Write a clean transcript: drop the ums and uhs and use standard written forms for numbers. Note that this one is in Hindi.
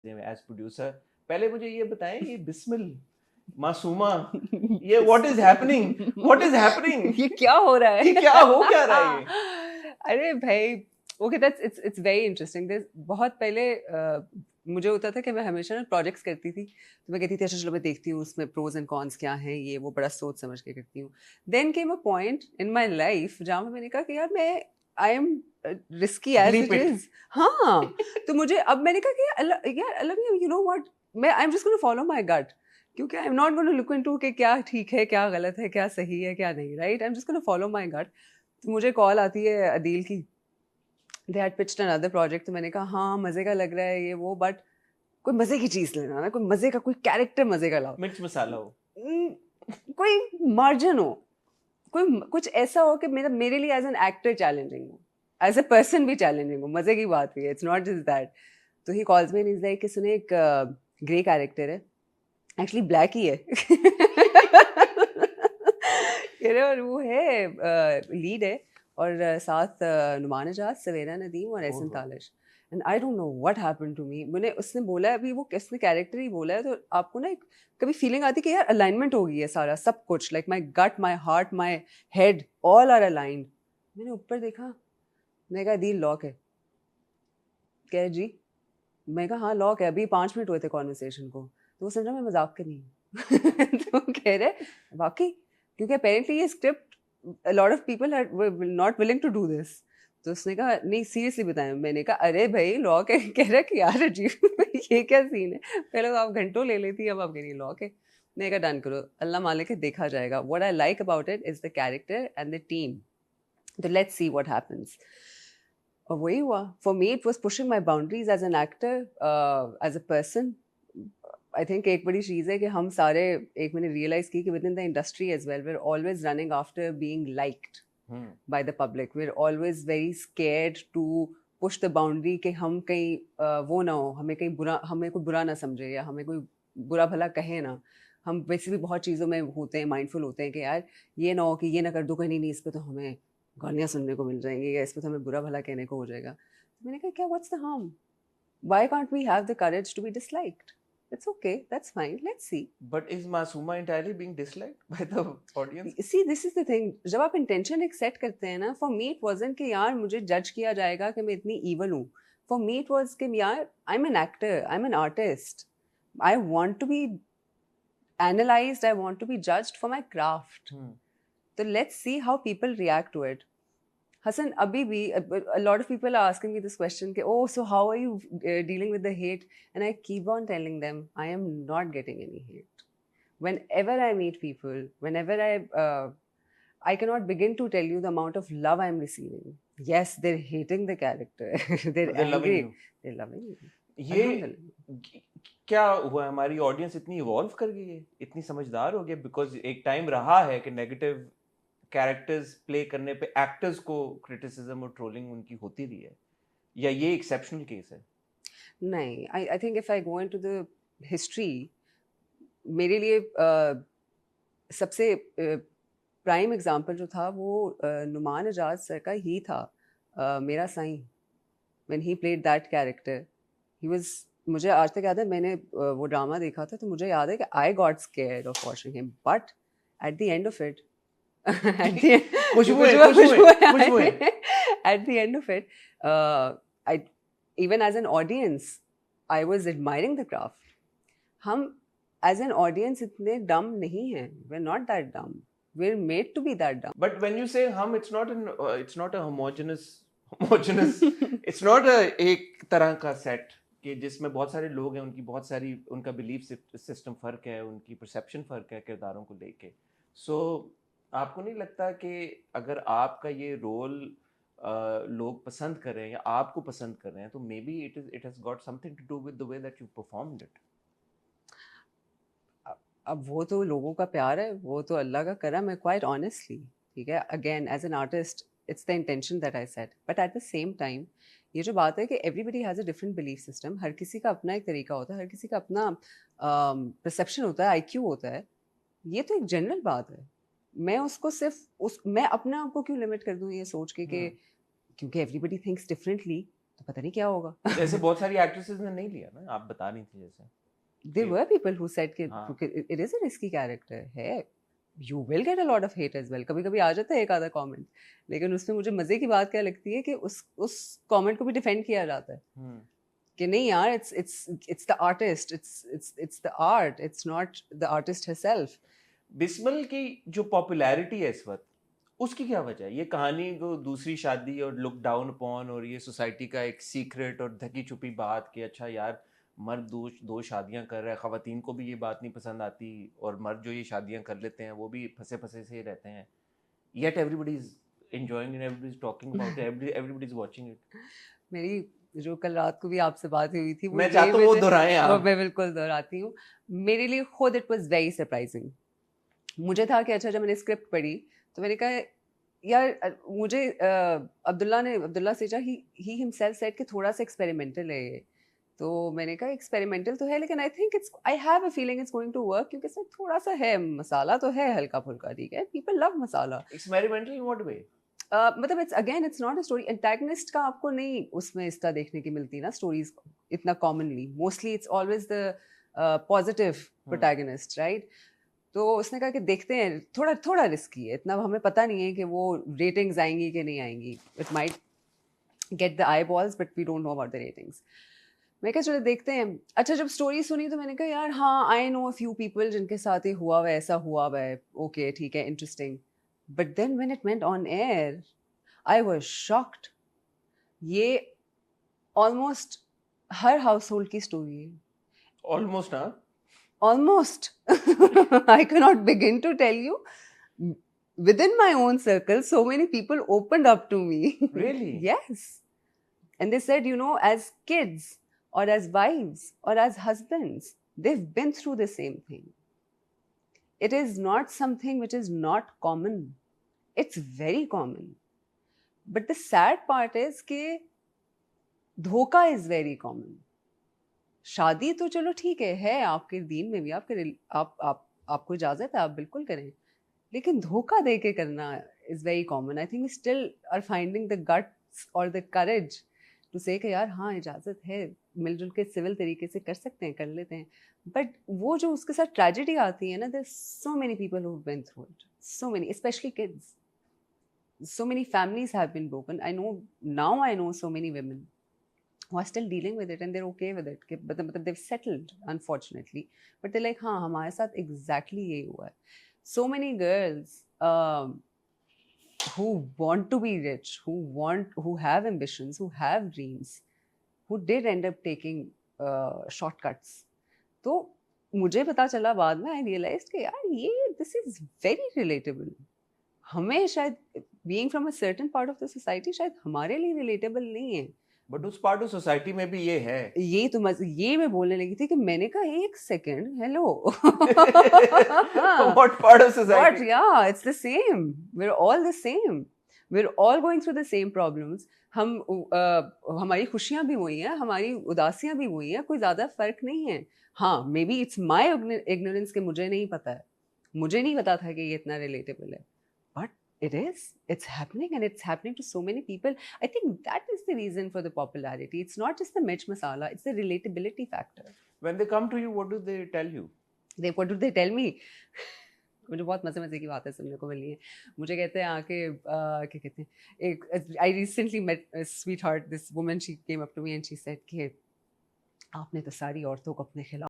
एज प्रोड्यूसर, पहले मुझे ये बताएं, ये बिस्मिल मासूमा, ये व्हाट इज हैपनिंग ये क्या हो रहा है? ये क्या हो क्या रहा है ये? अरे भाई, okay, that's it's very interesting. बहुत पहले मुझे होता था कि मैं हमेशा ना प्रोजेक्ट्स करती थी, तो मैं कहती थी अच्छा चलो मैं देखती हूँ उसमें प्रोज एंड कॉन्स क्या हैं, ये वो बड़ा सोच समझ के करती हूँ। Then came a point in my life जहाँ पे मैंने कहा कि यार मैं I am risky as Bleep it it. Is. हाँ, तो मुझे अब मैंने कहा कि यार अलग, यू नो व्हाट, मैं I am just gonna follow my gut, क्योंकि I am not gonna look into कि क्या ठीक है क्या गलत है क्या सही है क्या नहीं, right? I am just gonna follow my gut. तो मुझे कॉल आती है अदील की, they had pitched another project, तो मैंने कहा हाँ मज़े का लग रहा है ये वो, बट कोई मज़े की चीज़ लेना ना, कोई मज़े का, कोई कैरेक्टर मज़े का लाओ। मिर्च मसाला हो। कोई मार्जिन हो, कोई कुछ ऐसा हो कि मेरे लिए एज एन एक्टर चैलेंजिंग हो, एज अ पर्सन भी चैलेंजिंग हो, मज़े की बात हुई है, इट्स नॉट जस्ट दैट। तो he calls me and is like कि सुने एक ग्रे कैरेक्टर है, एक्चुअली ब्लैक ही है कह रहे, और वो है लीड है, और साथ नुमान एजाज, सवेरा नदीम और एहसन ओहो। Talish. And I don't know what happened to me. मैंने उसने बोला है, अभी वो किसने कैरेक्टर ही बोला है, तो आपको ना एक कभी फीलिंग आती है कि यार अलाइनमेंट हो गई है सारा सब कुछ, like my gut, my heart, my head, all are aligned. मैंने ऊपर देखा, मैंने कहा दिल लॉक है। कह रहे जी, मैं कहा हाँ लॉक है, अभी 5 मिनट हुए थे कॉन्वर्सेशन को। तो वो समझा मैं मजाक कर रही हूँ तो कह रहे वाकई, क्योंकि अपेरेंटली ये script a lot of people were not willing to do this। तो उसने कहा नहीं सीरियसली बताया। मैंने कहा अरे भाई लॉक है। कह रहा कि यार अजीब ये क्या सीन है, पहले तो आप घंटों ले लेती, अब आप कह रही लॉक है। मैंने कहा डन करो, अल्लाह मालिक है देखा जाएगा। What I like about it is the character and the team, तो लेट्स सी व्हाट हैपेंस। और वही हुआ। For me it was pushing my boundaries as an actor, as a person. I think एक बड़ी चीज़ है कि हम सारे, एक मैंने रियलाइज की कि within the industry as well we are always running after being liked by the public. We are always very scared to push the boundary कि हम कहीं वो ना हो, हमें कहीं बुरा, हमें कोई बुरा ना समझे या हमें कोई बुरा भला कहे ना। हम वैसे भी बहुत चीज़ों में होते हैं, माइंडफुल होते हैं कि यार ये ना हो कि ये ना कर दो, कहीं नहीं इस पर तो हमें गालियाँ सुनने को मिल जाएंगी या इस पर तो हमें बुरा भला कहने को हो जाएगा। तो मैंने कहा क्या what's the harm, why can't we have the courage to be disliked? It's okay, that's fine, let's see. But is Masuma entirely being disliked by the audience? See this is the thing, जब आप इंटेंशन एक सेट करते हैं ना, फॉर मी इट वाजंट कि यार मुझे जज किया जाएगा कि मैं इतनी ईवल हूँ। फॉर मी इट वाज कि यार I am an actor, I am an artist, I want to be analysed, I want to be judged for my craft. तो let's see how people react to it. Hassan, abhi bhi, a lot of people are asking me this question, ke, oh, so how are you dealing with the hate? And I keep on telling them, I am not getting any hate. Whenever I meet people, whenever I cannot begin to tell you the amount of love I'm receiving. Yes, they're hating the character. They're But they're loving angry. you. They're loving me. ये Alhamdulillah. क्या हुआ, हमारी ऑडियंस इतनी इवॉल्व कर गई है, इतनी समझदार हो गई? बिकॉज एक टाइम रहा है कि नेगेटिव कैरेक्टर्स प्ले करने पे एक्टर्स को क्रिटिसिज्म और ट्रोलिंग उनकी होती रही है, या ये एक्सेप्शनल केस है? नहीं, I think if I go into the history, मेरे लिए सबसे प्राइम एग्जाम्पल जो था वो नुमान एजाज सर का ही था, मेरा Sai. When he played that character, he was, मुझे आज तक याद है, मैंने वो ड्रामा देखा था तो मुझे याद है कि I got scared of watching him, but at the end of it at the खुशबू है, खुशबू है। At the end of it, I, even as an audience, I was admiring the craft. हम एज एन ऑडियंस इतने डम नहीं हैं, we are not that dumb, we're made to be that dumb। But when you say hum, it's not a homogeneous it's not a एक तरह का सेट कि जिसमें बहुत सारे लोग हैं, उनकी बहुत सारी, उनका बिलीफ सिस्टम फर्क है, उनकी परसेप्शन फर्क है किरदारों को लेके। सो आपको नहीं लगता कि अगर आपका ये रोल लोग पसंद कर रहे हैं या आपको पसंद कर रहे हैं, तो maybe it has got something to do with the way that you performed it? अब वो तो लोगों का प्यार है, वो तो अल्लाह का करम है, क्वाइट ऑनेस्टली। ठीक है, again as an artist it's the intention that I set, but at the same time ये जो बात है कि everybody has a different belief system, हर किसी का अपना एक तरीका होता है, हर किसी का अपना परसेप्शन होता है, आईक्यू होता है। ये तो एक जनरल बात है। मैं उसको सिर्फ मैं अपने आप को क्यों लिमिट कर दूँ ये सोच के कि क्योंकि एवरीबडी थिंक्स डिफरेंटली, तो पता नहीं क्या होगा. जैसे बहुत सारी एक्ट्रेसेस ने नहीं लिया ना, आप बता रही थी जैसे. There कि- were people who said कि हाँ. it is a risky character है. You will get a lot of hate as well. कभी कभी आ जाता है एक आधा कमेंट, लेकिन उसमें मुझे मजे की बात क्या लगती है कि उस कमेंट को भी डिफेंड किया जाता है कि नहीं यार, it's the artist, it's the art, it's not the artist herself. Bismil की जो पॉपुलैरिटी है इस वक्त, उसकी क्या वजह है? ये कहानी को दूसरी शादी और लुक डाउन अपॉन और ये सोसाइटी का एक सीक्रेट और ढकी छुपी बात कि अच्छा यार मर्द दो शादियां कर रहा है, खवातीन को भी ये बात नहीं पसंद आती और मर्द जो ये शादियां कर लेते हैं वो भी फंसे फंसे से ही रहते हैं, yet everybody is enjoying and everybody is talking about it, everybody is watching it. मेरी जो कल रात को भी आपसे बात हुई थी, मैं चाहता हूँ वो दोहराएं वो आप. मैं बिल्कुल दोहराती हूँ. मेरे लिए खुद इट वाज वेरी सरप्राइजिंग. मुझे था कि अच्छा, जब मैंने स्क्रिप्ट पढ़ी तो मैंने कहा यार मुझे अब्दुल्ला सेजा ही हिमसेल्फ सेड कि थोड़ा सा एक्सपेरिमेंटल है ये. तो मैंने कहा एक्सपेरिमेंटल तो है, लेकिन I have a feeling it's going to work, क्योंकि इसमें थोड़ा सा है, मसाला तो है हल्का फुल्का, ठीक है, people love masala. Experimental in what way? मतलब it's not a story. Antagonist का आपको नहीं उसमें इस तरह देखने की मिलती ना स्टोरीज इतना commonly. Mostly it's always the positive protagonist, right? तो उसने कहा कि देखते हैं, थोड़ा थोड़ा रिस्की है, इतना हमें पता नहीं है कि वो रेटिंग्स आएंगी कि नहीं आएंगी. It might get the eyeballs but we don't know about the ratings. मैं कहा चलो देखते हैं. अच्छा, जब स्टोरी सुनी तो मैंने कहा यार हाँ, I know a few people जिनके साथ ही हुआ हुआ है, ऐसा हुआ हुआ है, ओके ठीक है, interesting. But then when it went on air I was shocked. ये ऑलमोस्ट हर हाउस होल्ड की स्टोरी है. ऑलमोस्ट. हाँ, Almost. I cannot begin to tell you. Within my own circle, so many people opened up to me. Really? Yes. And they said, as kids or as wives or as husbands, they've been through the same thing. It is not something which is not common. It's very common. But the sad part is that dhoka is very common. शादी तो चलो ठीक है आपके दीन में भी, आपको इजाजत है, आप बिल्कुल करें, लेकिन धोखा दे के करना is very common. I think we still are finding the guts और द करेज टू से कि यार हाँ, इजाजत है, मिलजुल के सिविल तरीके से कर सकते हैं, कर लेते हैं. बट वो जो उसके साथ ट्रेजेडी आती है ना, there so many people who have been through it, so many, specially kids. So many families have been broken. I know so many women who are still dealing with it and they're okay with it. But they've settled, unfortunately. But they're like, हाँ, हमारे साथ exactly यही हुआ है. So many girls who want to be rich, who have ambitions, who have dreams, who did end up taking shortcuts. तो मुझे पता चला बाद में, I realized कि यार ये this is very relatable. हमें शायद being from a certain part of the society शायद हमारे लिए relatable नहीं है. बट उस पार्ट ऑफ सोसाइटी में भी ये है. ये मैं बोलने लगी थी कि मैंने कहा एक second, hello. What part of society? What? Yeah, it's the same. We're all the same. We're all going through the same problems. हमारी खुशियां भी वही हैं, हमारी उदासियां भी वही हैं, कोई ज़्यादा फर्क नहीं है. हाँ, may be it's my ignorance कि मुझे नहीं पता है, मुझे नहीं पता था कि ये इतना रिलेटेबल है. But it's happening, and it's happening to so many people. I think that is the reason for the popularity. It's not just the mirch masala, it's the relatability factor. When they come to you, what do they tell you? What do they tell me? मुझे बहुत मजे की बातें सुनने को मिली है. मुझे कहते हैं आके क्या कहते हैं, I recently met a sweetheart, this woman, she came up to me and she said कि आपने तो सारी औरतों को अपने खिलाफ